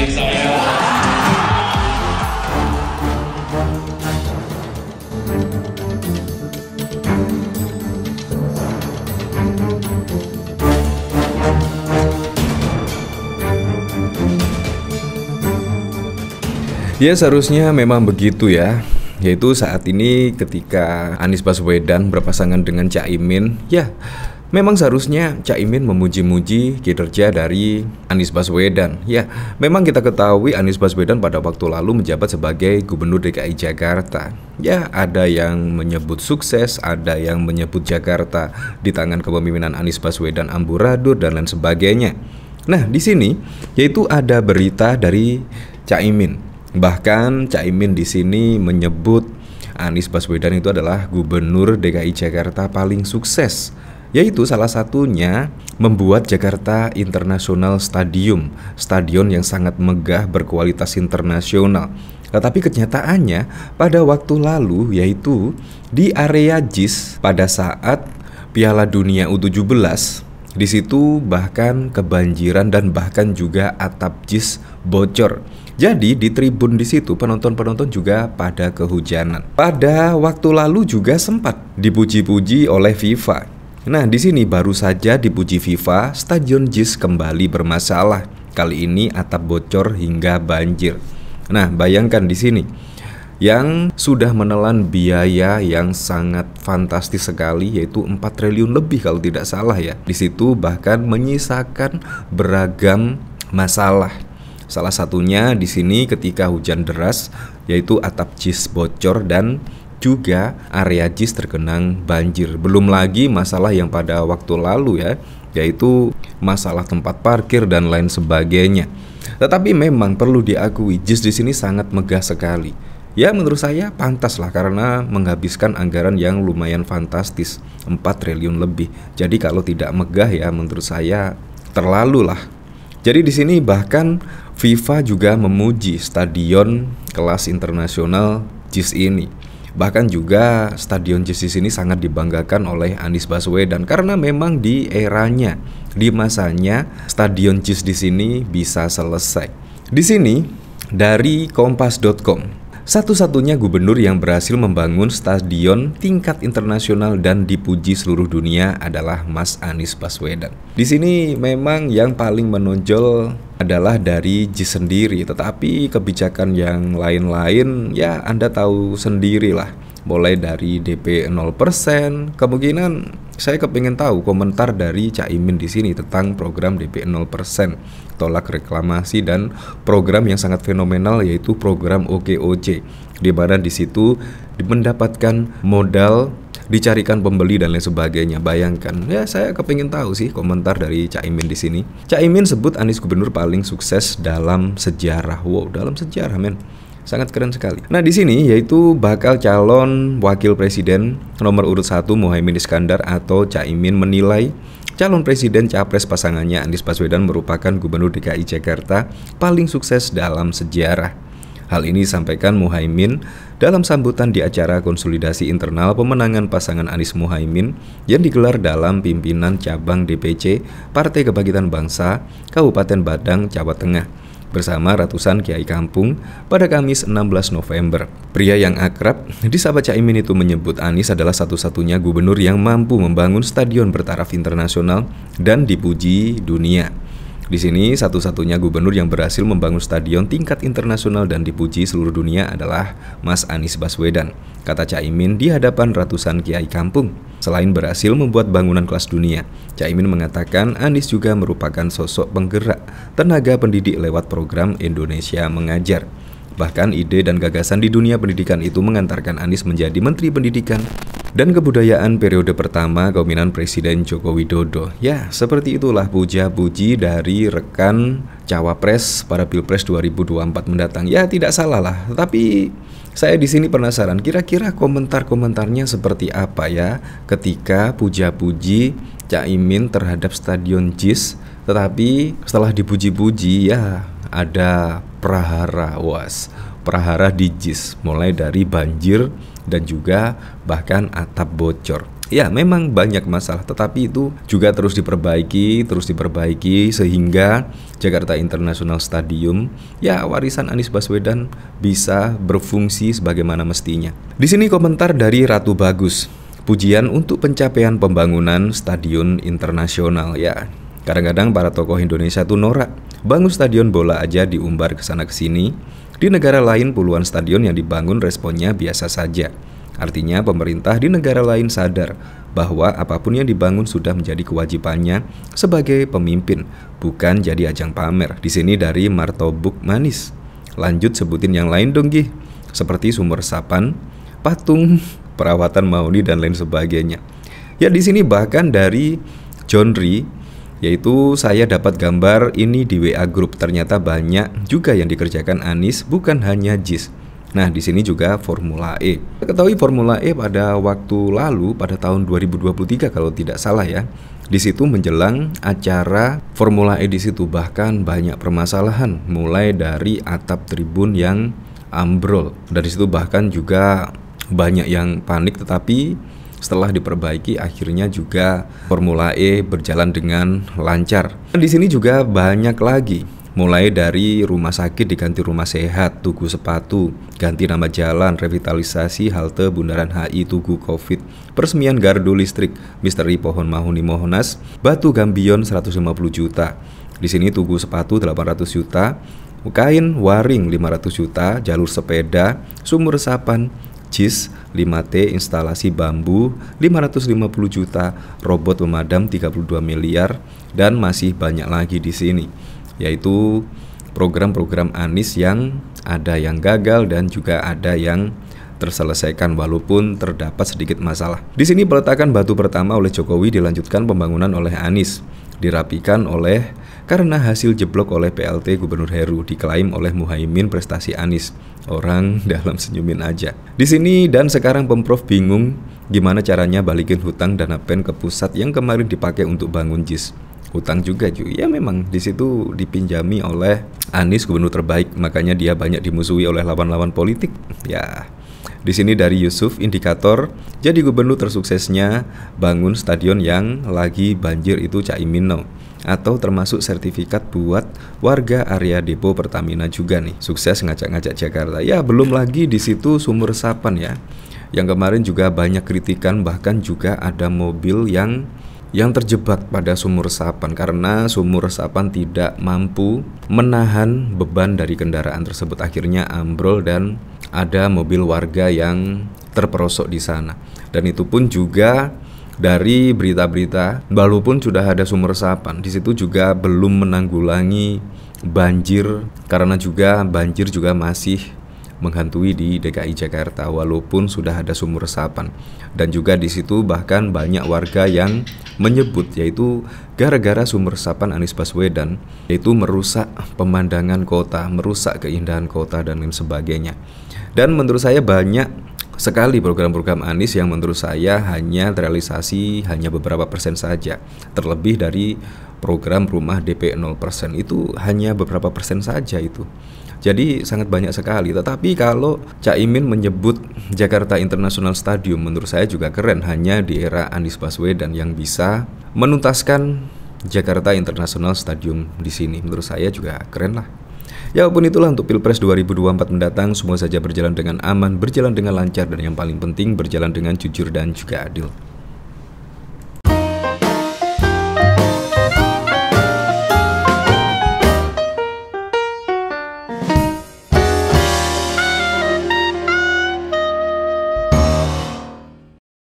milik saya. Ya seharusnya memang begitu ya. Yaitu saat ini ketika Anies Baswedan berpasangan dengan Caimin, ya memang seharusnya Caimin memuji-muji kinerja dari Anies Baswedan. Ya, memang kita ketahui Anies Baswedan pada waktu lalu menjabat sebagai Gubernur DKI Jakarta. Ya, ada yang menyebut sukses, ada yang menyebut Jakarta di tangan kepemimpinan Anies Baswedan amburadul dan lain sebagainya. Nah, di sini yaitu ada berita dari Caimin. Bahkan Caimin di sini menyebut Anies Baswedan itu adalah Gubernur DKI Jakarta paling sukses. Yaitu salah satunya membuat Jakarta International Stadium, stadion yang sangat megah berkualitas internasional. Tetapi kenyataannya pada waktu lalu yaitu di area JIS pada saat Piala Dunia U17, di situ bahkan kebanjiran dan bahkan juga atap JIS bocor. Jadi di tribun di situ penonton-penonton juga pada kehujanan. Pada waktu lalu juga sempat dipuji-puji oleh FIFA. Nah, di sini baru saja dipuji FIFA, Stadion JIS kembali bermasalah. Kali ini atap bocor hingga banjir. Nah, bayangkan di sini yang sudah menelan biaya yang sangat fantastis sekali, yaitu 4 triliun lebih kalau tidak salah ya. Di situ bahkan menyisakan beragam masalah. Salah satunya di sini ketika hujan deras, yaitu atap JIS bocor dan juga area JIS tergenang banjir. Belum lagi masalah yang pada waktu lalu ya, yaitu masalah tempat parkir dan lain sebagainya. Tetapi memang perlu diakui JIS di sini sangat megah sekali. Ya menurut saya pantas lah karena menghabiskan anggaran yang lumayan fantastis, 4 triliun lebih. Jadi kalau tidak megah ya menurut saya terlalu lah. Jadi di sini bahkan FIFA juga memuji stadion kelas internasional JIS ini. Bahkan juga stadion JIS di sini sangat dibanggakan oleh Anies Baswedan karena memang di eranya, di masanya stadion JIS di sini bisa selesai. Di sini dari kompas.com, satu-satunya gubernur yang berhasil membangun stadion tingkat internasional dan dipuji seluruh dunia adalah Mas Anies Baswedan. Di sini memang yang paling menonjol adalah dari JIS sendiri, tetapi kebijakan yang lain-lain ya Anda tahu sendirilah. Mulai dari DP 0%, kemungkinan saya kepingin tahu komentar dari Caimin di sini tentang program DP 0%, tolak reklamasi dan program yang sangat fenomenal yaitu program OKOC, di mana di situ mendapatkan modal, dicarikan pembeli dan lain sebagainya. Bayangkan, ya saya kepingin tahu sih komentar dari Caimin di sini. Caimin sebut Anies gubernur paling sukses dalam sejarah. Wow, dalam sejarah men. Sangat keren sekali. Nah di sini yaitu bakal calon wakil presiden nomor urut 1 Muhaimin Iskandar atau Caimin menilai calon presiden capres pasangannya Anies Baswedan merupakan gubernur DKI Jakarta paling sukses dalam sejarah. Hal ini disampaikan Muhaimin dalam sambutan di acara konsolidasi internal pemenangan pasangan Anies Muhaimin yang digelar dalam pimpinan cabang DPC Partai Kebangkitan Bangsa Kabupaten Badang, Jawa Tengah bersama ratusan kiai kampung pada Kamis 16 November. Pria yang akrab disapa Caimin itu menyebut Anies adalah satu-satunya gubernur yang mampu membangun stadion bertaraf internasional dan dipuji dunia. Di sini satu-satunya gubernur yang berhasil membangun stadion tingkat internasional dan dipuji seluruh dunia adalah Mas Anies Baswedan, kata Caimin di hadapan ratusan kiai kampung. Selain berhasil membuat bangunan kelas dunia, Caimin mengatakan Anies juga merupakan sosok penggerak tenaga pendidik lewat program Indonesia Mengajar. Bahkan ide dan gagasan di dunia pendidikan itu mengantarkan Anies menjadi Menteri Pendidikan dan Kebudayaan periode pertama kepemimpinan Presiden Joko Widodo. Ya, seperti itulah puja-puji dari rekan cawapres pada Pilpres 2024 mendatang. Ya, tidak salah lah. Tapi saya di sini penasaran, kira-kira komentar-komentarnya seperti apa ya ketika puja-puji Caimin terhadap Stadion JIS, tetapi setelah dipuji-puji ya ada prahara prahara di JIS, mulai dari banjir dan juga bahkan atap bocor. Ya, memang banyak masalah, tetapi itu juga terus diperbaiki sehingga Jakarta International Stadium, ya warisan Anies Baswedan, bisa berfungsi sebagaimana mestinya. Di sini komentar dari Ratu Bagus. Pujian untuk pencapaian pembangunan stadion internasional. Ya, kadang-kadang para tokoh Indonesia tuh norak. Bangun stadion bola aja diumbar ke sana ke sini. Di negara lain puluhan stadion yang dibangun responnya biasa saja. Artinya pemerintah di negara lain sadar bahwa apapun yang dibangun sudah menjadi kewajibannya sebagai pemimpin, bukan jadi ajang pamer. Di sini dari Martobuk Manis. Lanjut sebutin yang lain dong, Gih. Seperti sumur resapan, patung, perawatan Mauni dan lain sebagainya. Ya, di sini bahkan dari John Ri, yaitu saya dapat gambar ini di WA Group. Ternyata banyak juga yang dikerjakan Anies, bukan hanya JIS. Nah, di sini juga Formula E. Kita ketahui Formula E pada waktu lalu, pada tahun 2023 kalau tidak salah ya. Di situ menjelang acara Formula E di situ bahkan banyak permasalahan, mulai dari atap tribun yang ambrol. Dari situ bahkan juga banyak yang panik, tetapi setelah diperbaiki akhirnya juga Formula E berjalan dengan lancar. Di sini juga banyak lagi. Mulai dari rumah sakit diganti rumah sehat, Tugu Sepatu, ganti nama jalan, revitalisasi halte Bundaran HI Tugu Covid, peresmian gardu listrik, misteri pohon Mahuni Mohonas, Batu Gambion 150 juta. Di sini Tugu Sepatu 800 juta, kain waring 500 juta, jalur sepeda, sumur resapan, JIS 5T instalasi bambu 550 juta, robot pemadam 32 miliar, dan masih banyak lagi di sini. Yaitu program-program Anies yang ada yang gagal dan juga ada yang terselesaikan walaupun terdapat sedikit masalah. Di sini peletakan batu pertama oleh Jokowi, dilanjutkan pembangunan oleh Anies, dirapikan oleh karena hasil jeblok oleh PLT Gubernur Heru, diklaim oleh Muhaimin prestasi Anies. Orang dalam senyumin aja. Di sini dan sekarang Pemprov bingung gimana caranya balikin hutang dana PEN ke pusat yang kemarin dipakai untuk bangun JIS. Hutang juga cuy. Ya memang di situ dipinjami oleh Anies, gubernur terbaik, makanya dia banyak dimusuhi oleh lawan-lawan politik. Ya. Di sini dari Yusuf, indikator jadi gubernur tersuksesnya bangun stadion yang lagi banjir itu Caimin no. Atau termasuk sertifikat buat warga area depo Pertamina juga nih. Sukses ngajak-ngajak Jakarta. Ya belum lagi di situ sumur resapan ya. Yang kemarin juga banyak kritikan, bahkan juga ada mobil yang terjebak pada sumur resapan karena sumur resapan tidak mampu menahan beban dari kendaraan tersebut, akhirnya ambrol dan ada mobil warga yang terperosok di sana. Dan itu pun juga dari berita-berita, walaupun sudah ada sumur resapan, di situ juga belum menanggulangi banjir karena juga banjir juga masih menghantui di DKI Jakarta walaupun sudah ada sumur resapan. Dan juga di situ bahkan banyak warga yang menyebut yaitu gara-gara sumur resapan Anies Baswedan, yaitu merusak pemandangan kota, merusak keindahan kota dan lain sebagainya. Dan menurut saya banyak sekali program-program Anies yang menurut saya hanya terrealisasi hanya beberapa persen saja. Terlebih dari program rumah DP 0% itu hanya beberapa persen saja itu. Jadi sangat banyak sekali. Tetapi kalau Caimin menyebut Jakarta International Stadium, menurut saya juga keren. Hanya di era Anies Baswedan yang bisa menuntaskan Jakarta International Stadium di sini. Menurut saya juga keren lah. Ya walaupun itulah untuk Pilpres 2024 mendatang, semua saja berjalan dengan aman, berjalan dengan lancar, dan yang paling penting berjalan dengan jujur dan juga adil.